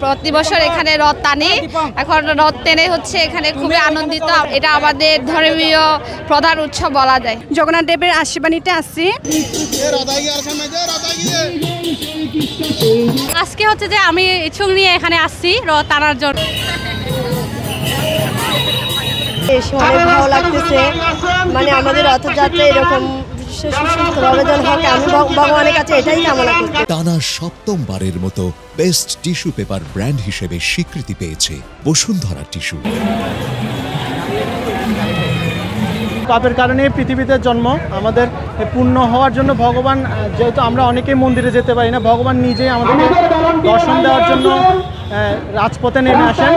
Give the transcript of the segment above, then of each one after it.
প্রতি বছর এখানে রথ টানি। এখন রথ টেনে হচ্ছে এখানে খুবই আনন্দিত। এটা আমাদের ধর্মীয় প্রধান উৎসব বলা যায়। জগন্নাথ দেবের আশীর্বাণীতে আসছি। আজকে হচ্ছে যে আমি ইচ্ছুক নিয়ে এখানে আসছি রথ টানার জন্য। অনেক ভালো লাগতেছে, মানে আমাদের রথযাত্রা এরকম আমি ভগবানের কাছে এটাই কামনা করি। টানা সপ্তমবারের মতো বেস্ট টিস্যু পেপার ব্র্যান্ড হিসেবে স্বীকৃতি পেয়েছে বসুন্ধরা টিস্যু। পাপের কারণে পৃথিবীতে জন্ম, আমাদের পূর্ণ হওয়ার জন্য ভগবান, যেহেতু আমরা অনেকেই মন্দিরে যেতে পারি না, ভগবান নিজেই আমাদেরকে দর্শন দেওয়ার জন্য রাজপথে নেমে আসেন।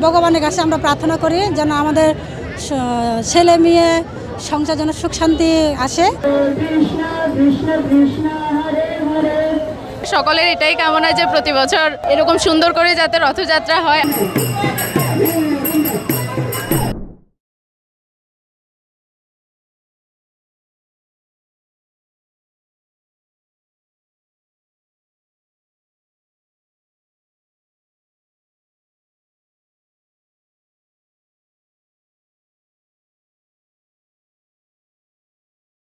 ভগবানের কাছে আমরা প্রার্থনা করি যেন আমাদের ছেলে মেয়ে সংসার যেন সুখ শান্তি আসে। সকলের এটাই কামনা যে প্রতি বছর এরকম সুন্দর করে যাতে রথযাত্রা হয়।